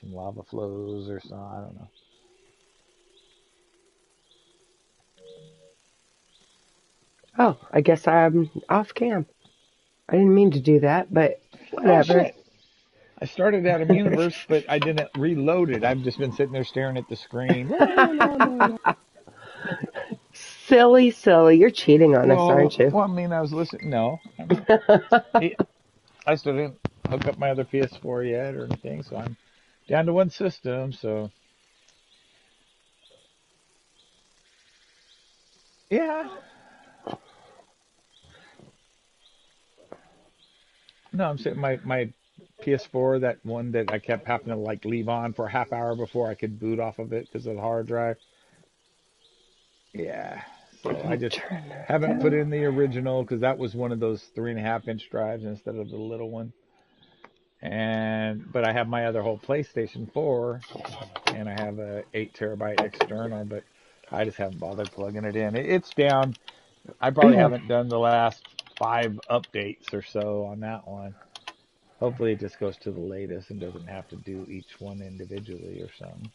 some lava flows or something. I don't know. Oh, I guess I'm off cam. I didn't mean to do that, but Oh whatever. shit! I started Adam Universe, but I didn't reload it. I've just been sitting there staring at the screen. La, la, la, la, la. Silly, silly. You're cheating on us, aren't you? I mean, I was listening. No, I still didn't hook up my other PS4 yet or anything, so I'm down to one system. So yeah, no, I'm saying my PS4, that one that I kept having to like leave on for a half hour before I could boot off of it because of the hard drive. Yeah, so I just Turn that haven't put down. in the original because that was one of those 3.5 inch drives instead of the little one. And but I have my other whole PlayStation 4, and I have a 8 terabyte external, but I just haven't bothered plugging it in. It's down. I probably haven't done the last 5 updates or so on that one. Hopefully it just goes to the latest and doesn't have to do each one individually or something.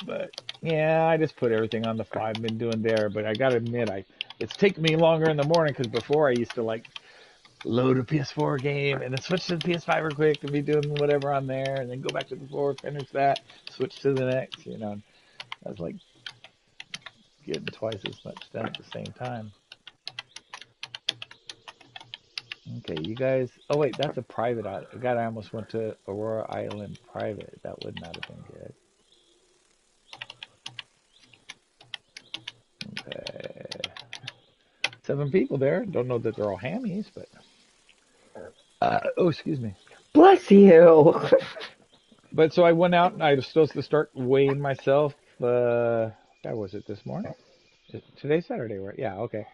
But yeah, I just put everything on the 5 I've been doing there. But I gotta admit, it's taking me longer in the morning because before I used to like load a PS4 game and then switch to the PS5 real quick and be doing whatever on there and then go back to the 4, finish that, switch to the next. I was like getting twice as much done at the same time. Okay, you guys. Oh wait, that's a private island. God, I almost went to Aurora Island private. That would not have been good. Okay, 7 people there. Don't know that they're all hammies, but oh, excuse me. Bless you. But so I went out and I was supposed to start weighing myself. God, was it this morning? Today's Saturday, right? Yeah, okay.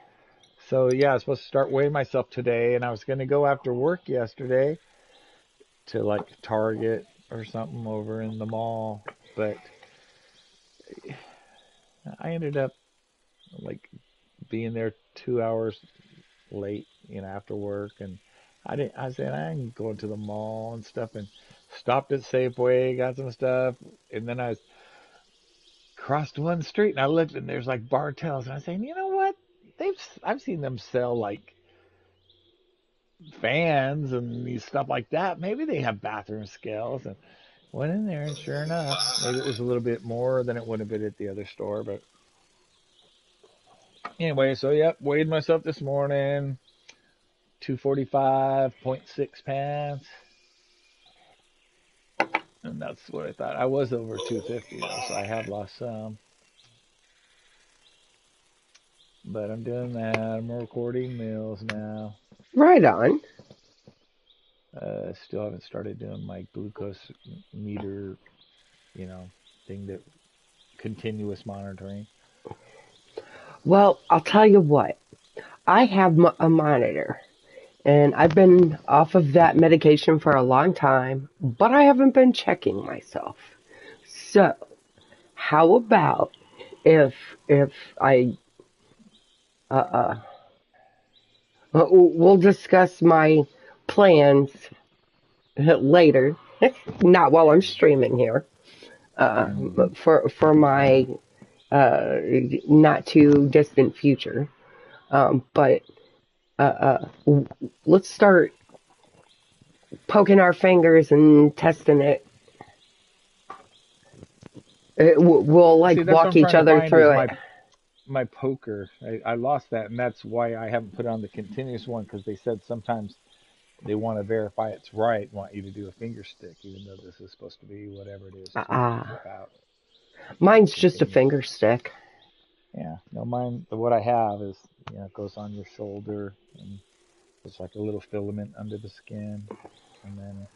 So yeah, I was supposed to start weighing myself today, and I was going to go after work yesterday to like Target or something over in the mall, but I ended up like being there 2 hours late, after work, and I didn't. I said I ain't going to the mall and stuff, and stopped at Safeway, got some stuff, and then I crossed one street and I looked and there's like Bartels, and I was saying, you know what? I've seen them sell like fans and these stuff like that. Maybe they have bathroom scales, and went in there and sure enough, maybe it was a little bit more than it would have been at the other store, but anyway, so yep, weighed myself this morning, 245.6 pounds. And that's what I thought. I was over 250 though, so I have lost some. But I'm doing that. I'm recording meals now. Right on. Still haven't started doing my glucose meter, you know, thing that continuous monitoring. Well, I'll tell you what. I have a monitor, and I've been off of that medication for a long time, but I haven't been checking myself. So, how about if if I uh, we'll discuss my plans later, not while I'm streaming here. Mm-hmm. For my uh, not too distant future. But let's start poking our fingers and testing it. We'll See, like that's what walk I'm each trying to other find is through it. my poker. I lost that, and that's why I haven't put on the continuous one because they said sometimes they want to verify it's right, want you to do a finger stick, even though this is supposed to be whatever it is, two Uh, without Mine's just a continuous. finger stick. Yeah, no, mine. What I have is, it goes on your shoulder, and it's like a little filament under the skin, and then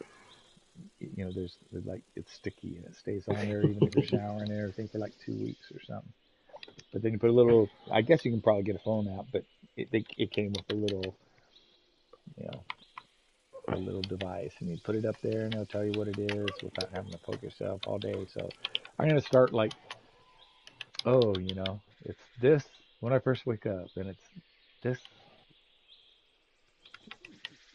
there's like it's sticky and it stays on there even if you're showering and everything for like 2 weeks or something. But then you put a little. I guess you can probably get a phone app, but it came with you know, a little device, and you put it up there, and it'll tell you what it is without having to poke yourself all day. So I'm gonna start like, oh, it's this when I first wake up, and it's this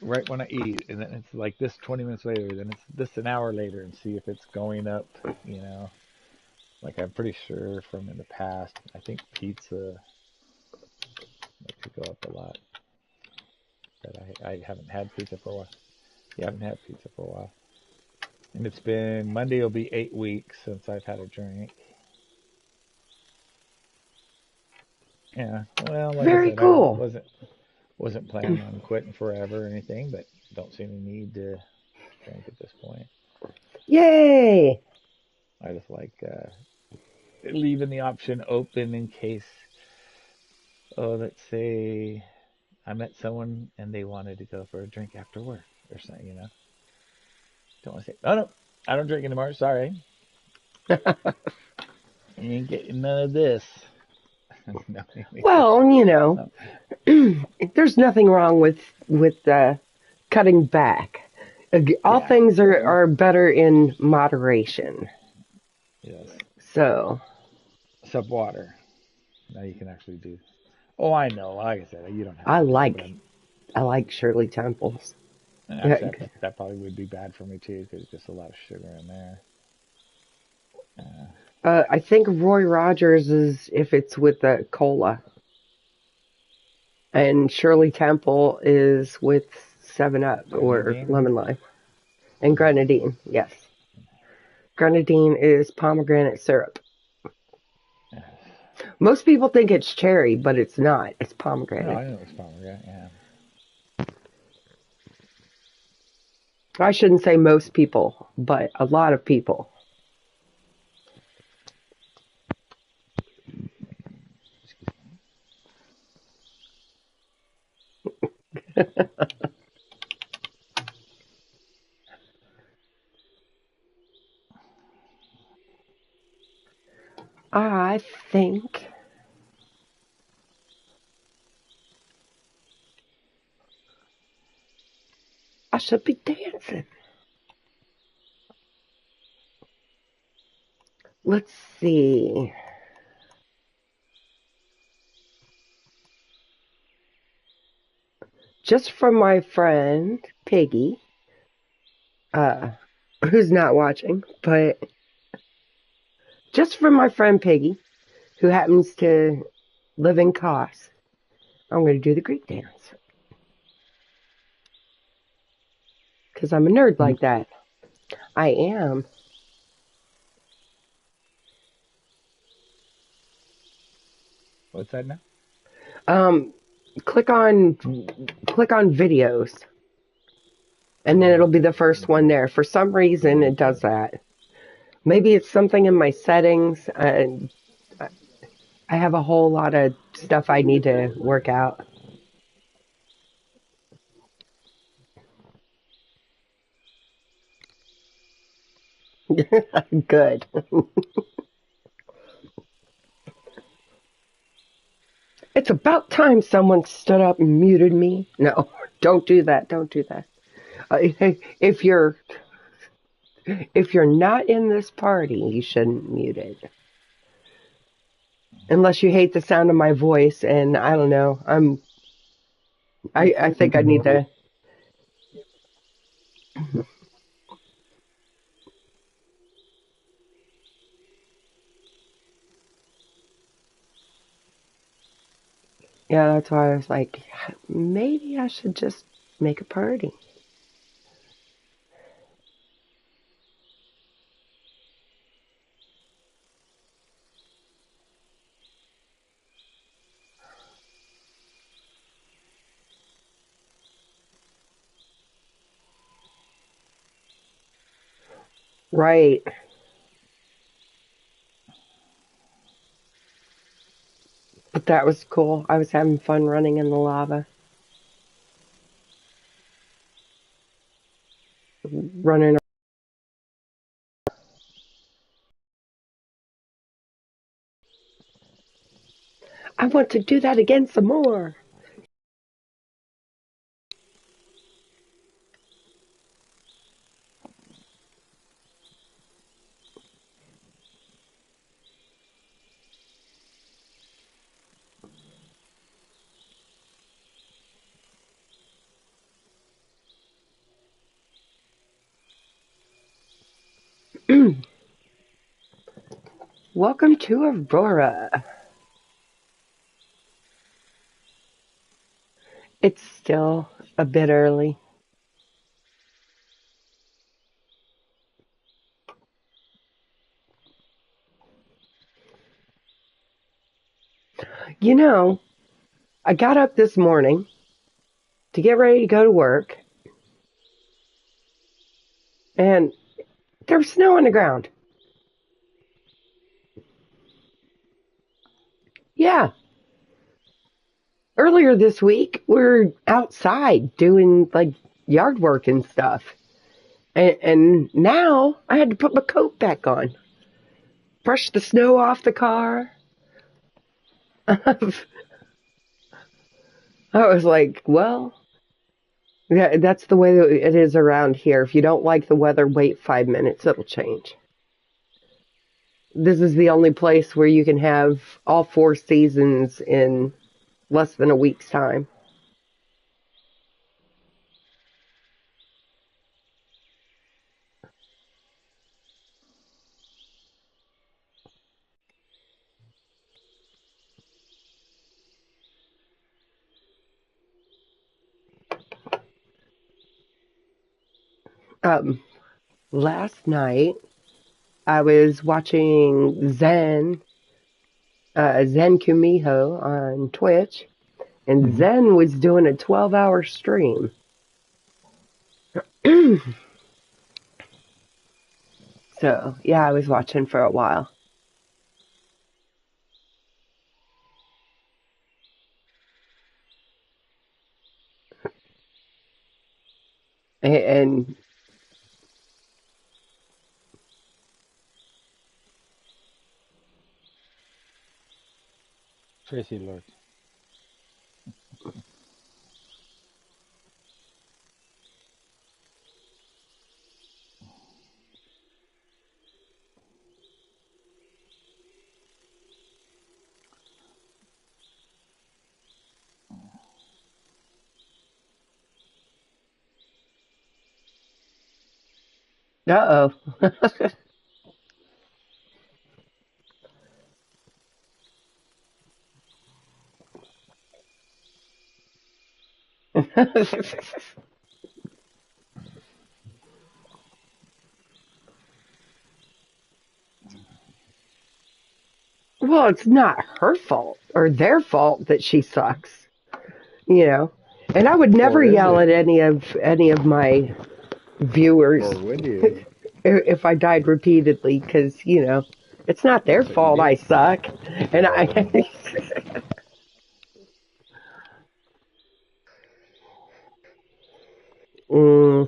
right when I eat, and then it's like this 20 minutes later, then it's this an hour later, and see if it's going up. You know, like I'm pretty sure from in the past, I think pizza makes it go up a lot. But I haven't had pizza for a while. Yeah, I haven't had pizza for a while. And it's been Monday will be 8 weeks since I've had a drink. Yeah. Well, like I Very said, I cool. wasn't planning on quitting forever or anything, but don't see any need to drink at this point. Yay! I just like leaving the option open in case, oh, let's say I met someone and they wanted to go for a drink after work or something, you know. Don't want to say, oh no, I don't drink anymore. Sorry, you ain't getting none of this. No, Well, no. there's nothing wrong with cutting back. All Yeah, things are better in moderation. yes. So Sub water. Now you can actually do. Oh, I know. Like I said, you don't have I to do it, but like I like Shirley Temples. and Yeah, actually that probably would be bad for me too because there's just a lot of sugar in there. Uh, I think Roy Rogers is if it's with the cola, and Shirley Temple is with 7 Up or grenadine. lemon lime, and grenadine. Yes, grenadine is pomegranate syrup. Most people think it's cherry, but it's not. It's No, pomegranate. I know it's pomegranate. Yeah. I shouldn't say most people, but a lot of people. Excuse I think I should be dancing. Let's see. Just from my friend Piggy, uh, who's not watching, but just from my friend Piggy, who happens to live in Kos, I'm going to do the Greek dance because I'm a nerd me. like that. I am. What's that now? Um, click on videos, and then it'll be the first one there. For some reason, it does that. Maybe it's something in my settings. I have a whole lot of stuff I need to work out. Good. It's about time someone stood up and muted me. No, don't do that. Don't do that. If you're not in this party, you shouldn't mute it. Unless you hate the sound of my voice, and I don't know. I think I need to. Yeah, that's why I was like, maybe I should just make a party. Right. But that was cool. I was having fun running in the lava, running. I want to do that again some more. Welcome to Aurora. It's still a bit early. You know, I got up this morning to get ready to go to work, and there was snow on the ground. Yeah, earlier this week, we were outside doing like yard work and stuff. And now I had to put my coat back on, brush the snow off the car. I was like, well, yeah, that's the way that it is around here. If you don't like the weather, wait 5 minutes, it'll change. This is the only place where you can have all four seasons in less than a week's time. Um, Last night, I was watching Zen Kumiho on Twitch, and Mhm. Zen was doing a 12-hour stream. So, yeah, I was watching for a while. And Tracy Lord. uh-oh. Well, it's not her fault or their fault that she sucks, you know. And I would never Or is yell it? at any of my Or viewers would you? if I died repeatedly, because it's not their That's what you fault I get. suck, and Oh, I. mm,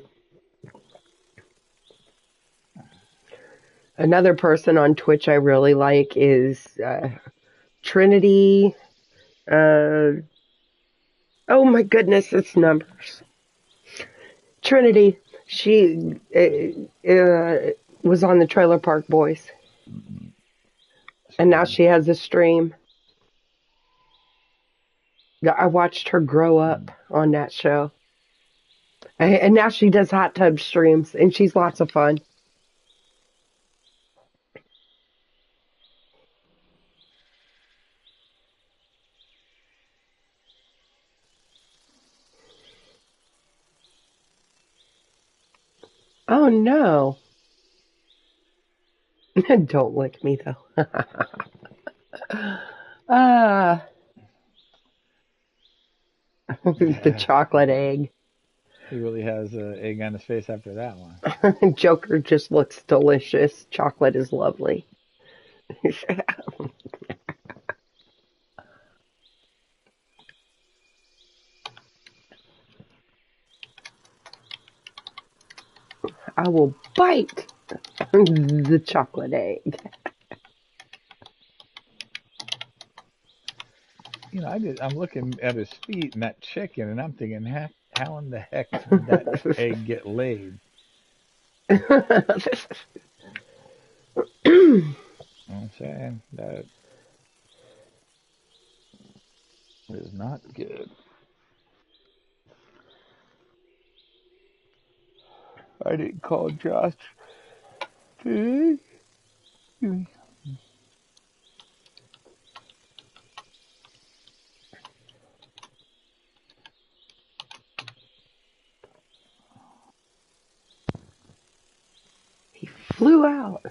Another person on Twitch I really like is Trinity. Uh, oh my goodness, it's numbers. Trinity. She was on the Trailer Park Boys, and now squeaking. she has a stream. Yeah, I watched her grow up on that show. And now she does hot tub streams, and she's lots of fun. Oh no. Don't lick me though. Ah, the chocolate egg. He really has an egg on his face after that one. Joker just looks delicious. Chocolate is lovely. I will bite the chocolate egg. I'm looking at his feet and that chicken, and I'm thinking, how in the heck did that egg get laid? I'm saying that is not good. I didn't call Josh. Mm. He flew out.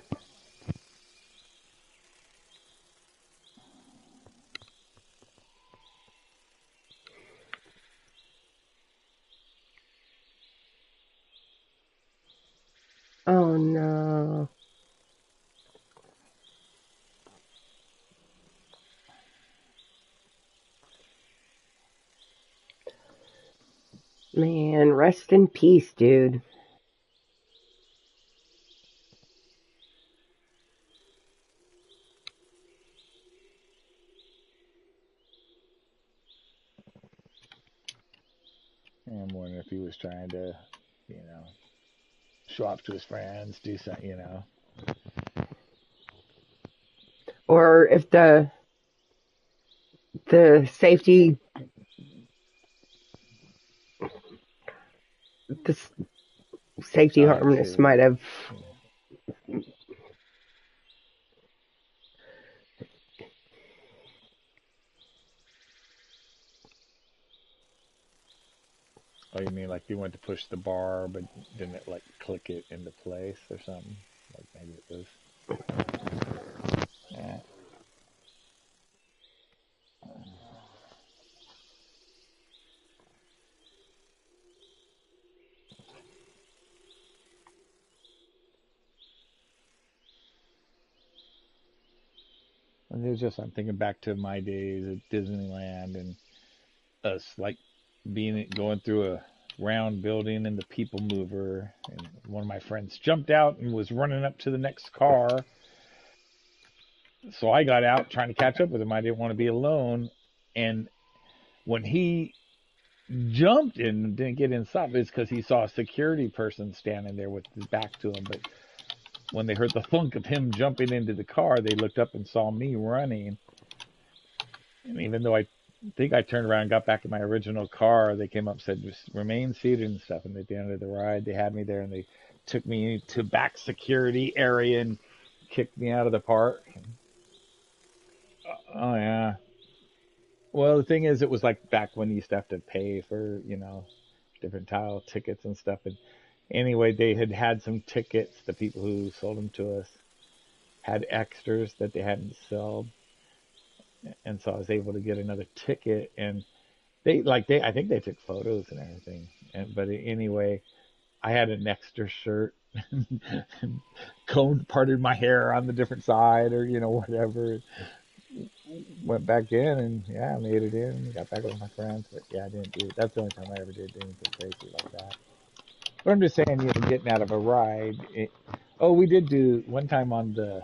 Oh no. Man, rest in peace, dude. I'm wondering if he was trying to, you know, show off to his friends, do something. Or if the the safety Oh, that harness too. might have. Yeah. Oh, you mean like you went to push the bar, but didn't it like click it into place or something? Like maybe it was. Yeah. And it's just I'm thinking back to my days at Disneyland and us like being going through a round building in the people mover, and one of my friends jumped out and was running up to the next car. So I got out trying to catch up with him. I didn't want to be alone. And when he jumped in and didn't get inside, it's because he saw a security person standing there with his back to him. But when they heard the thunk of him jumping into the car, they looked up and saw me running. And even though I think I turned around and got back in my original car, they came up and said, just remain seated and stuff. And at the end of the ride, they had me there and they took me to back security area and kicked me out of the park. Oh, yeah. Well, the thing is, it was like back when you used to have to pay for, different tile tickets and stuff. And anyway, they had some tickets. The people who sold them to us had extras that they hadn't sold, and so I was able to get another ticket. And I think they took photos and everything. But anyway, I had an extra shirt, and combed parted my hair on the different side, or whatever. Went back in and yeah, I made it in. Got back with my friends, but yeah, I didn't do. That's the only time I ever did anything crazy like that. But I'm just saying, getting out of a ride. Oh, we did do one time on the.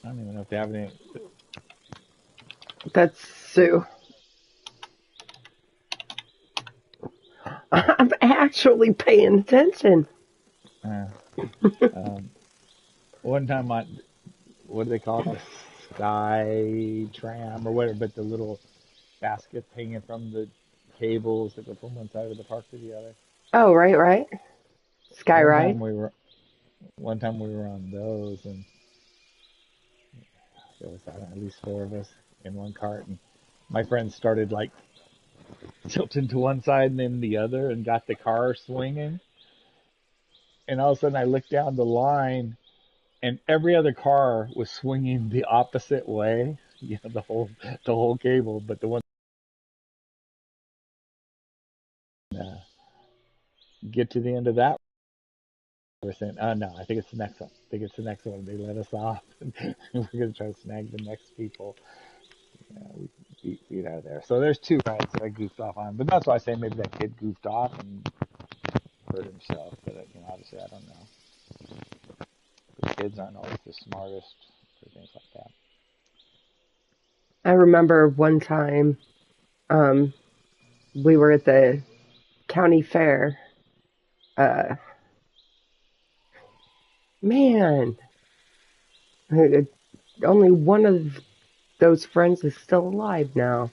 I don't even know if they have any. That's Sue. I'm actually paying attention. Uh, um, One time on what do they call it? The sky tram or whatever, but the little baskets hanging from the cables that go from one side of the park to the other. Oh, right, right. One Skyride. time we were one time we were on those, and there was I don't know, at least four of us in one cart, and my friends started like tilting to one side and then the other, and got the car swinging. And all of a sudden, I looked down the line, and every other car was swinging the opposite way. The whole cable, but the one uh, get to the end of that, we're saying, "Oh no, I think it's the next one. I think it's the next one." They let us off, and we're gonna try to snag the next people. We beat out of there. So there's two rides that I goofed off on, but that's why I say maybe that kid goofed off and hurt himself. But obviously, I don't know. The kids aren't always the smartest for things like that. I remember one time we were at the county fair. Uh, man, only one of those friends is still alive now.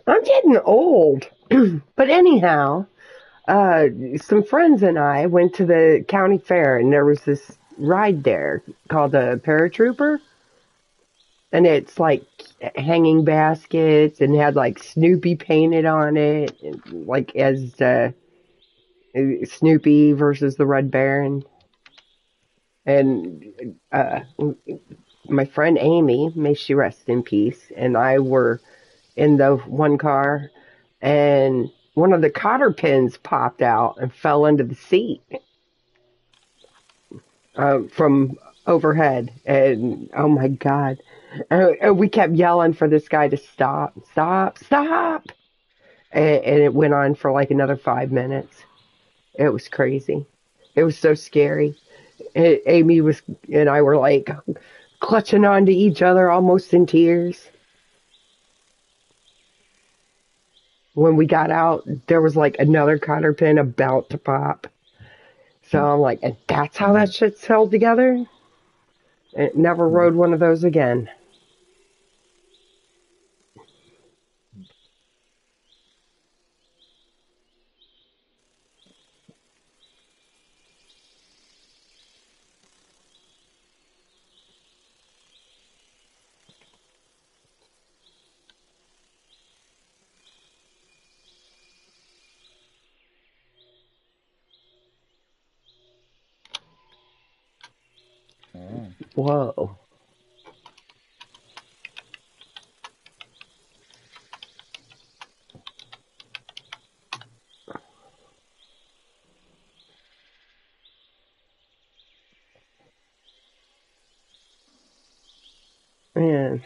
I'm getting old. But anyhow, Uh, some friends and I went to the county fair, and there was this ride there called a paratrooper, and it's like hanging baskets and had like Snoopy painted on it, like as Snoopy versus the Red Baron. And my friend Amy, may she rest in peace, and I were in the one car, and one of the cotter pins popped out and fell into the seat from overhead. And oh my God. We kept yelling for this guy to stop, stop, stop. And it went on for like another 5 minutes. It was crazy. It was so scary. Amy was and I were like clutching onto each other, almost in tears. When we got out, there was like another cotter pin about to pop. So I'm like, and that's how that shit's held together? It never rode one of those again. Oh. Whoa. Man.